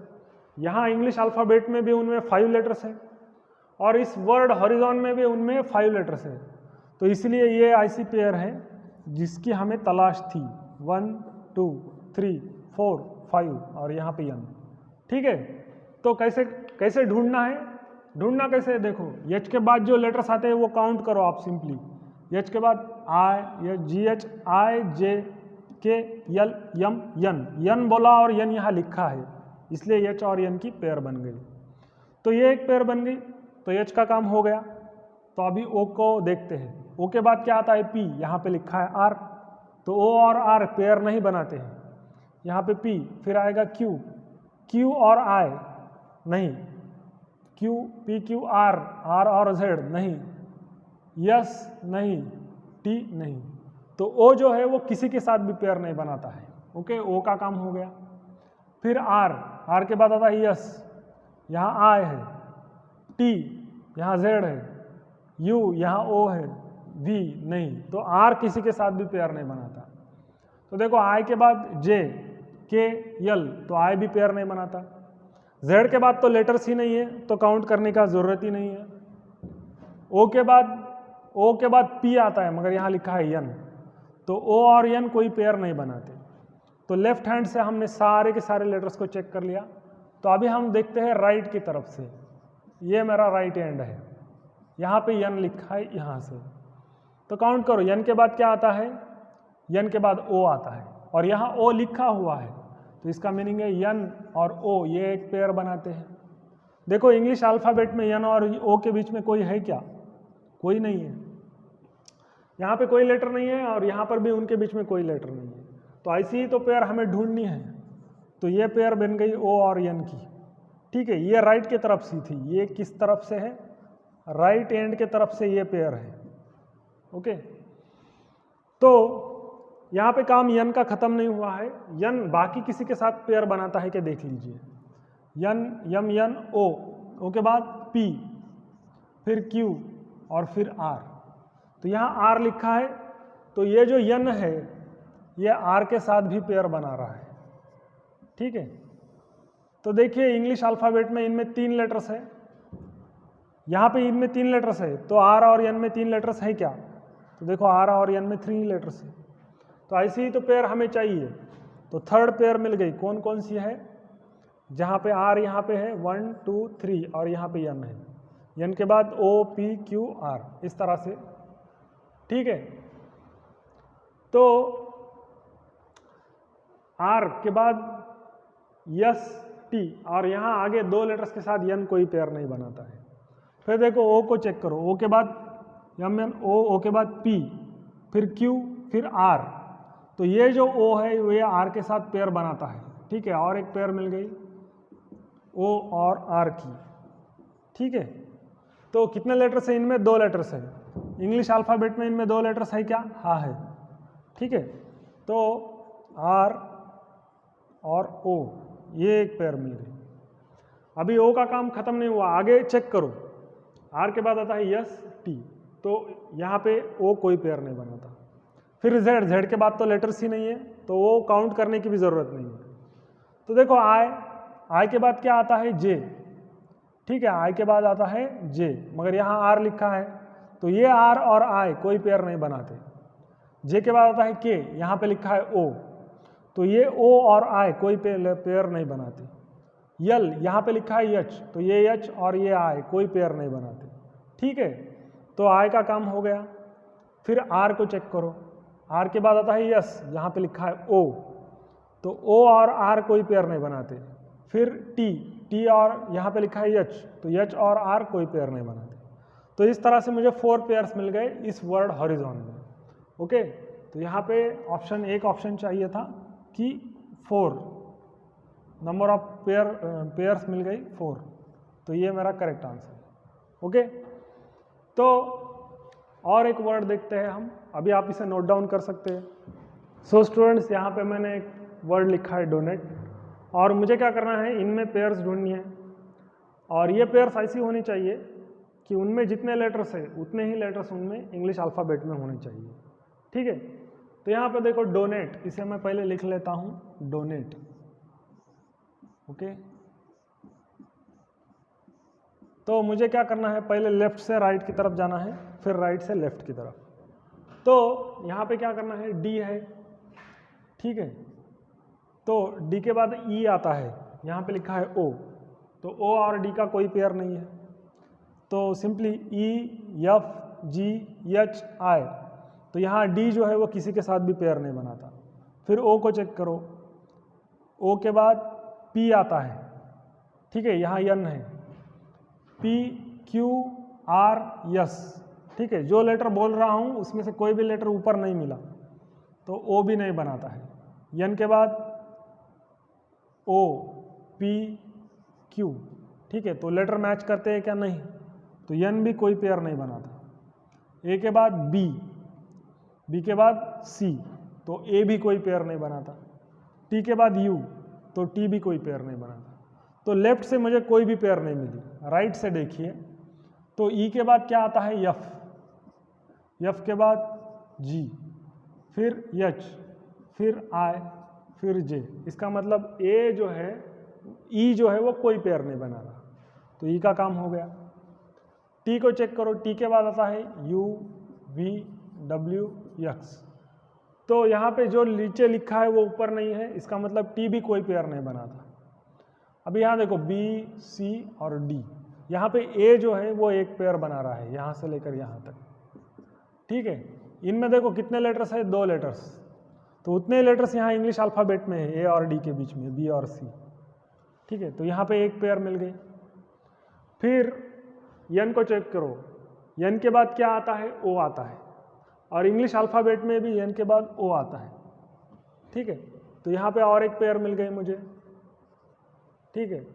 यहाँ इंग्लिश अल्फ़ाबेट में भी उनमें 5 लेटर्स है और इस वर्ड हॉरिजॉन में भी उनमें 5 लेटर्स है। तो इसलिए ये ऐसी पेयर है जिसकी हमें तलाश थी 1 2 3 4 5 और यहाँ पे n। ठीक है, तो कैसे कैसे ढूंढना है? ढूंढना कैसे है? देखो एच के बाद जो लेटर्स आते हैं वो काउंट करो आप सिंपली। एच के बाद आई, जी एच, आई, जे, के, यल, यम, यन बोला और यन यहाँ लिखा है, इसलिए एच और यन की पेयर बन गई। तो ये एक पेयर बन गई, तो एच का काम हो गया। तो अभी ओ को देखते हैं। ओ के बाद क्या आता है? पी, यहाँ पे लिखा है आर, तो ओ और आर पेयर नहीं बनाते हैं। यहाँ पे पी, फिर आएगा क्यू, क्यू और आई नहीं, Q, P Q R, R और जेड नहीं, यस नहीं, टी नहीं। तो ओ जो है वो किसी के साथ भी पेयर नहीं बनाता है। ओके, ओ का काम हो गया। फिर आर, आर के बाद आता है यस, यहाँ आई है, टी यहाँ जेड है, यू यहाँ ओ है, वी नहीं, तो आर किसी के साथ भी पेयर नहीं बनाता। तो देखो आई के बाद जे, के, यल, तो आई भी पेयर नहीं बनाता। जेड के बाद तो लेटर्स ही नहीं है, तो काउंट करने का जरूरत ही नहीं है। ओ के बाद पी आता है, मगर यहाँ लिखा है यन, तो ओ और यन कोई पेयर नहीं बनाते। तो लेफ्ट हैंड से हमने सारे के सारे लेटर्स को चेक कर लिया। तो अभी हम देखते हैं राइट की तरफ से। ये मेरा राइट हैंड है, यहाँ पे यन लिखा है यहाँ से, तो काउंट करो। यन के बाद क्या आता है? यन के बाद ओ आता है और यहाँ ओ लिखा हुआ है, तो इसका मीनिंग है यन और ओ ये एक पेयर बनाते हैं। देखो इंग्लिश अल्फ़ाबेट में यन और ओ के बीच में कोई है क्या? कोई नहीं है। यहाँ पे कोई लेटर नहीं है और यहाँ पर भी उनके बीच में कोई लेटर नहीं है। तो ऐसी ही तो पेयर हमें ढूंढनी है। तो ये पेयर बन गई ओ और यन की। ठीक है, ये राइट की तरफ से थी, ये किस तरफ से है? राइट एंड के तरफ से ये पेयर है। ओके, तो यहाँ पे काम यन का खत्म नहीं हुआ है। यन बाकी किसी के साथ पेयर बनाता है क्या? देख लीजिए। यन, यम, यन, ओ के बाद पी, फिर क्यू और फिर आर। तो यहाँ आर लिखा है, तो ये जो यन है ये आर के साथ भी पेयर बना रहा है। ठीक है, तो देखिए इंग्लिश अल्फ़ाबेट में इनमें 3 लेटर्स है, यहाँ पे इनमें 3 लेटर्स है, तो आर और यन में 3 लेटर्स है क्या? तो देखो आर और यन में 3 लेटर्स है। तो ऐसी ही तो पेयर हमें चाहिए। तो थर्ड पेयर मिल गई। कौन कौन सी है? जहाँ पे आर यहाँ पे है 1 2 3 और यहाँ पे यन है, यन के बाद ओ पी क्यू आर, इस तरह से। ठीक है, तो आर के बाद यस, टी और यहाँ आगे 2 लेटर्स के साथ यन कोई पेयर नहीं बनाता है। फिर देखो ओ को चेक करो। ओ के बाद यम एन ओ के बाद पी, फिर क्यू, फिर आर। तो ये जो ओ है ये आर के साथ पेयर बनाता है। ठीक है, और एक पेयर मिल गई ओ और आर की। ठीक है, तो कितने लेटर्स है इनमें? 2 लेटर्स है। इंग्लिश अल्फ़ाबेट में इनमें 2 लेटर्स है क्या? हाँ है। ठीक है, तो आर और ओ ये एक पेयर मिल गई। अभी ओ का काम खत्म नहीं हुआ, आगे चेक करो। आर के बाद आता है यस, टी, तो यहाँ पे ओ कोई पेयर नहीं बनाता। फिर जेड, जेड के बाद तो लेटर्स ही नहीं है, तो वो काउंट करने की भी ज़रूरत नहीं है। तो देखो आई के बाद क्या आता है? जे। ठीक है, आई के बाद आता है जे, मगर यहाँ आर लिखा है, तो ये आर और आई कोई पेयर नहीं बनाते। जे के बाद आता है के, यहाँ पे लिखा है ओ, तो ये ओ और आई कोई पेयर नहीं बनाते। यल, यहाँ पे लिखा है एच, तो ये एच और ये आई कोई पेयर नहीं बनाते। ठीक है, तो आई का काम हो गया। फिर आर को चेक करो। आर के बाद आता है यस, यहाँ पे लिखा है ओ, तो ओ और आर कोई पेयर नहीं बनाते। फिर टी और यहाँ पे लिखा है एच, तो एच और आर कोई पेयर नहीं बनाते। तो इस तरह से मुझे 4 पेयर्स मिल गए इस वर्ड हॉरिजॉन में। ओके, तो यहाँ पे एक ऑप्शन चाहिए था कि 4 नंबर ऑफ पेयर्स मिल गई 4, तो ये मेरा करेक्ट आंसर। ओके, तो और एक वर्ड देखते हैं हम। अभी आप इसे नोट डाउन कर सकते हैं। सो स्टूडेंट्स, यहाँ पे मैंने एक वर्ड लिखा है डोनेट, और मुझे क्या करना है? इनमें पेयर्स ढूंढनी है, और ये पेयर्स ऐसी होनी चाहिए कि उनमें जितने लेटर्स है उतने ही लेटर्स उनमें इंग्लिश अल्फ़ाबेट में होने चाहिए। ठीक है, तो यहाँ पे देखो डोनेट, इसे मैं पहले लिख लेता हूँ डोनेट। ओके, तो मुझे क्या करना है, पहले लेफ्ट से राइट की तरफ जाना है, फिर राइट से लेफ्ट की तरफ। तो यहाँ पे क्या करना है, डी है, ठीक है। तो डी के बाद ई आता है, यहाँ पे लिखा है ओ, तो ओ और डी का कोई पेयर नहीं है, तो सिंपली ई एफ जी एच आई, तो यहाँ डी जो है वो किसी के साथ भी पेयर नहीं बनाता। फिर ओ को चेक करो, ओ के बाद पी आता है, ठीक है, यहाँ एन है, पी क्यू आर एस, ठीक है, जो लेटर बोल रहा हूँ उसमें से कोई भी लेटर ऊपर नहीं मिला तो ओ भी नहीं बनाता है। एन के बाद ओ पी क्यू, ठीक है, तो लेटर मैच करते हैं क्या, नहीं, तो एन भी कोई पेयर नहीं बनाता। ए के बाद बी, बी के बाद सी, तो ए भी कोई पेयर नहीं बनाता। टी के बाद यू, तो टी भी कोई पेयर नहीं बनाता। तो लेफ्ट से मुझे कोई भी पेयर नहीं मिली। राइट से देखिए, तो ई के बाद क्या आता है, एफ, एफ के बाद जी, फिर एच, फिर आई, फिर जे। इसका मतलब ए जो है, ई जो है वो कोई पेयर नहीं बना रहा, तो ई का काम हो गया। टी को चेक करो, टी के बाद आता है यू वी डब्ल्यू एक्स, तो यहाँ पे जो नीचे लिखा है वो ऊपर नहीं है, इसका मतलब टी भी कोई पेयर नहीं बनाता। अब यहाँ देखो बी सी और डी, यहाँ पे ए जो है वो एक पेयर बना रहा है यहाँ से लेकर यहाँ तक, ठीक है। इनमें देखो कितने लेटर्स है, 2 लेटर्स, तो उतने लेटर्स यहाँ इंग्लिश अल्फ़ाबेट में है, ए और डी के बीच में, बी और सी, ठीक है, तो यहाँ पे एक पेयर मिल गई। फिर एन को चेक करो, एन के बाद क्या आता है, ओ आता है, और इंग्लिश अल्फ़ाबेट में भी एन के बाद ओ आता है, ठीक है, तो यहाँ पे और एक पेयर मिल गई मुझे, ठीक है।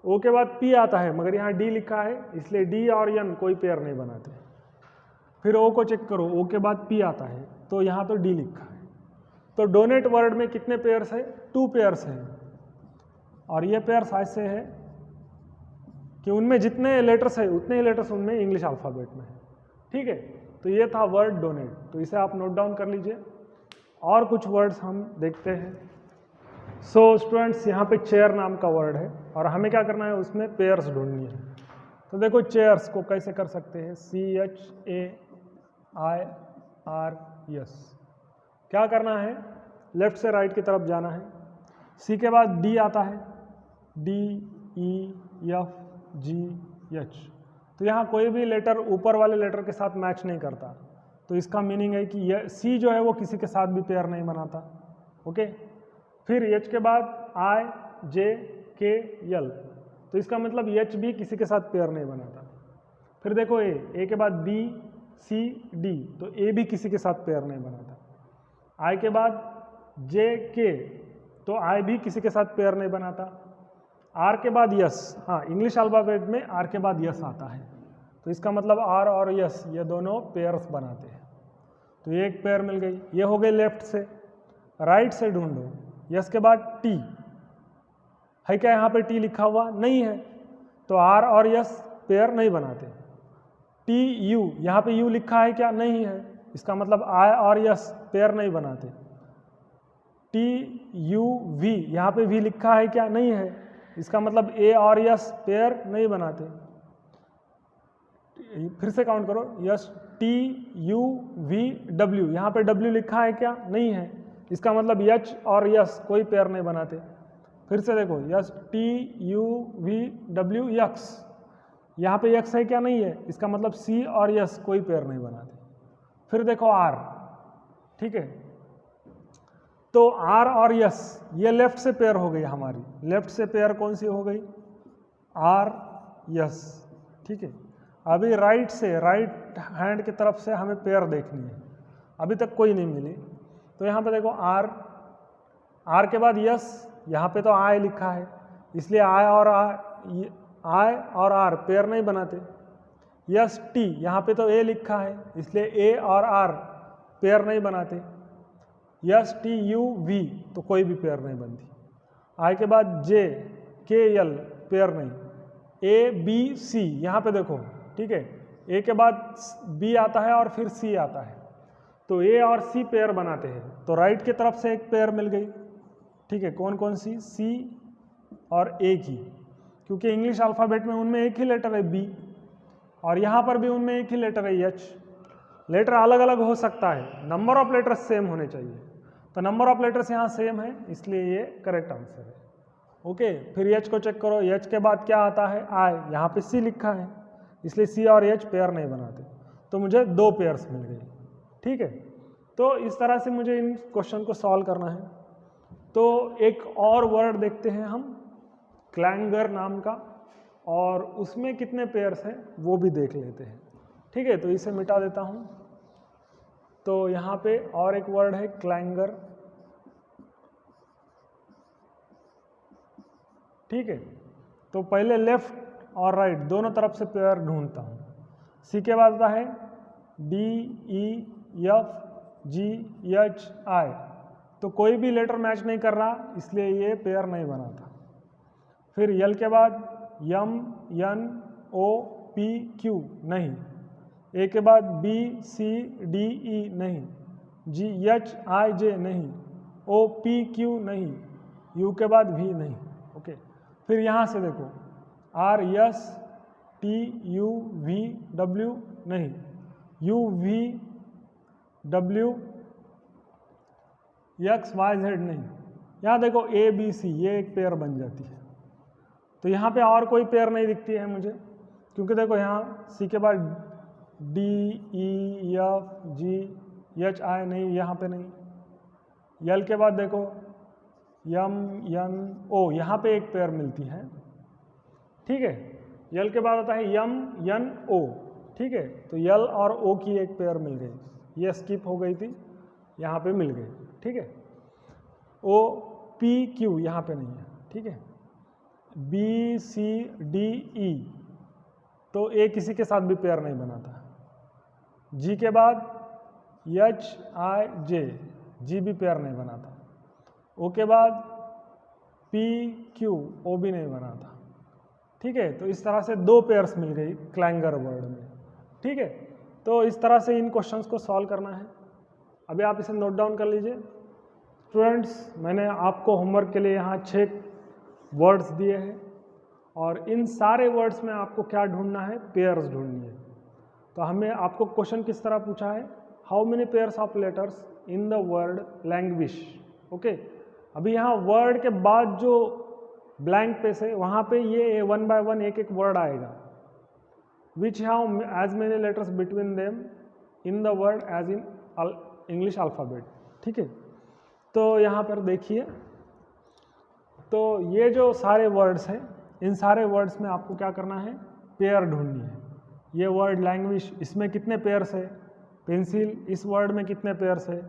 ओ के बाद पी आता है, मगर यहाँ डी लिखा है, इसलिए डी और एन कोई पेयर नहीं बनाते। फिर ओ को चेक करो, ओ के बाद पी आता है, तो यहाँ तो डी लिखा है। तो डोनेट वर्ड में कितने पेयर्स है, 2 पेयर्स हैं, और ये पेयर्स ऐसे है कि उनमें जितने लेटर्स है उतने ही लेटर्स उनमें इंग्लिश अल्फ़ाबेट में है, ठीक है। तो ये था वर्ड डोनेट, तो इसे आप नोट डाउन कर लीजिए। और कुछ वर्ड्स हम देखते हैं। सो स्टूडेंट्स, यहाँ पे चेयर नाम का वर्ड है, और हमें क्या करना है, उसमें पेयर्स ढूंढनी है। तो देखो चेयर्स को कैसे कर सकते हैं, CHAIRS, क्या करना है, लेफ्ट से राइट की तरफ जाना है। सी के बाद डी आता है, DEFGH, तो यहाँ कोई भी लेटर ऊपर वाले लेटर के साथ मैच नहीं करता, तो इसका मीनिंग है कि यह सी जो है वो किसी के साथ भी पेयर नहीं बनाता, ओके। फिर एच के बाद IJKL, तो इसका मतलब एच भी किसी के साथ पेयर नहीं बनाता। फिर देखो ए के बाद BCD, तो ए भी किसी के साथ पेयर नहीं बनाता। आई के बाद JK, तो आई भी किसी के साथ पेयर नहीं बनाता। आर के बाद यस, हाँ इंग्लिश अल्फ़ाबेट में आर के बाद यस आता है, तो इसका मतलब आर और यस ये दोनों पेयर्स बनाते हैं, तो ये एक पेयर मिल गई। ये हो गई लेफ्ट से। राइट से ढूंढो, यस के बाद टी है क्या, यहाँ पे टी लिखा हुआ नहीं है, तो आर और यस पेयर नहीं बनाते। TU, यहाँ पे यू लिखा है क्या, नहीं है, इसका मतलब आई और यस पेयर नहीं बनाते। TUV, यहाँ पे भी लिखा है क्या, नहीं है, इसका मतलब ए और यस पेयर नहीं बनाते। फिर से काउंट करो, यस TUVW, यहाँ पे W लिखा है क्या, नहीं है, इसका मतलब H और यस कोई पेयर नहीं बनाते। फिर से देखो, यस TUVWX, यहाँ पे X है क्या, नहीं है, इसका मतलब C और यस कोई पेयर नहीं बनाते। फिर देखो R, ठीक है, तो R और यस ये लेफ्ट से पेयर हो गई हमारी। लेफ्ट से पेयर कौन सी हो गई, R यस, ठीक है। अभी राइट से, राइट हैंड की तरफ से हमें पेयर देखनी है, अभी तक कोई नहीं मिली, तो यहाँ पे देखो R के बाद यस, यहाँ पे तो आई लिखा है, इसलिए आई और आर पेयर नहीं बनाते। यस टी, यहाँ पे तो ए लिखा है, इसलिए ए और आर पेयर नहीं बनाते। यस TUV, तो कोई भी पेयर नहीं बनती। आई के बाद JKL पेयर नहीं। ABC, यहाँ पे देखो, ठीक है, ए के बाद B आता है और फिर C आता है, तो ए और C पेयर बनाते हैं, तो राइट की तरफ से एक पेयर मिल गई, ठीक है। कौन कौन सी, C और A की, क्योंकि इंग्लिश अल्फ़ाबेट में उनमें एक ही लेटर है B, और यहाँ पर भी उनमें एक ही लेटर है एच। लेटर अलग अलग हो सकता है, नंबर ऑफ लेटर्स सेम होने चाहिए, तो नंबर ऑफ लेटर्स यहाँ सेम है, इसलिए ये करेक्ट आंसर है। ओके, फिर एच को चेक करो, एच के बाद क्या आता है आई, यहाँ पे सी लिखा है, इसलिए सी और एच पेयर नहीं बनाते, तो मुझे 2 पेयर्स मिल गए। ठीक है, तो इस तरह से मुझे इन क्वेश्चन को सॉल्व करना है। तो एक और वर्ड देखते हैं हम, क्लैंगर नाम का, और उसमें कितने पेयर्स हैं वो भी देख लेते हैं। ठीक है, तो इसे मिटा देता हूँ। तो यहाँ पे और एक वर्ड है क्लैंगर। ठीक है, तो पहले लेफ्ट और राइट दोनों तरफ से पेयर ढूंढता हूँ। सी के बाद आता है D, E, F, G, H, आई, तो कोई भी लेटर मैच नहीं कर रहा, इसलिए ये पेयर नहीं बना था। फिर यल के बाद यम, एन, ओ, पी, क्यू नहीं, ए के बाद बी, सी, डी, ई नहीं, जी, एच, आई, जे नहीं, ओ, पी, क्यू नहीं, यू के बाद भी नहीं। ओके, फिर यहाँ से देखो R, S, T, U, V, W नहीं, U, V, W, X, Y, Z नहीं। यहाँ देखो ए, बी, सी, ये एक पेयर बन जाती है। तो यहाँ पे और कोई पेयर नहीं दिखती है मुझे, क्योंकि देखो यहाँ सी के बाद D, E, F, G, H, आई नहीं, यहाँ पे नहीं। यल के बाद देखो यम, एन, ओ, यहाँ पे एक पेयर मिलती है। ठीक है, यल के बाद आता है यम, एन, ओ। ठीक है, तो यल और ओ की एक पेयर मिल गई, ये स्किप हो गई थी, यहाँ पे मिल गई। ठीक है, ओ, पी, क्यू यहाँ पे नहीं है। ठीक है, बी, सी, डी, ई, तो ए किसी के साथ भी पेयर नहीं बना था। जी के बाद एच, आई, जे, जी भी पेयर नहीं बना था। ओ के बाद पी, क्यू, ओ भी नहीं बना था। ठीक है, तो इस तरह से 2 पेयर्स मिल गई क्लैंगर वर्ड में। ठीक है, तो इस तरह से इन क्वेश्चंस को सॉल्व करना है। अभी आप इसे नोट डाउन कर लीजिए। स्टूडेंट्स, मैंने आपको होमवर्क के लिए यहाँ 6 वर्ड्स दिए हैं, और इन सारे वर्ड्स में आपको क्या ढूंढना है, पेयर्स ढूंढनी है। तो हमें आपको क्वेश्चन किस तरह पूछा है, how many pairs of letters in the word language. Okay, अभी यहाँ वर्ड के बाद जो ब्लैंक पेज है वहाँ पे ये 1 by 1 एक एक वर्ड आएगा, which have as many letters between them in the word as in English alphabet. ठीक है, तो यहाँ पर देखिए, तो ये जो सारे वर्ड्स हैं, इन सारे वर्ड्स में आपको क्या करना है, पेयर ढूंढनी है। ये वर्ड लैंग्वेज, इसमें कितने पेयर्स है, पेंसिल इस वर्ड में कितने पेयर्स है,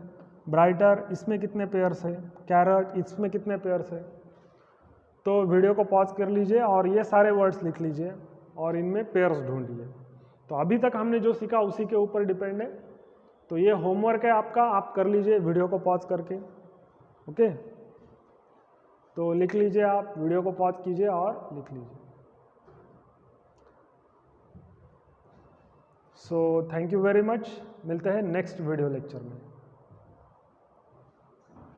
ब्राइटर इसमें कितने पेयर्स है, कैरेट इसमें कितने पेयर्स है। तो वीडियो को पॉज कर लीजिए और ये सारे वर्ड्स लिख लीजिए और इनमें पेयर्स ढूंढिए। तो अभी तक हमने जो सीखा उसी के ऊपर डिपेंड है। तो ये होमवर्क है आपका, आप कर लीजिए वीडियो को पॉज करके। ओके, तो लिख लीजिए, आप वीडियो को पॉज कीजिए और लिख लीजिए। So thank you very much, मिलते हैं नेक्स्ट वीडियो लेक्चर में।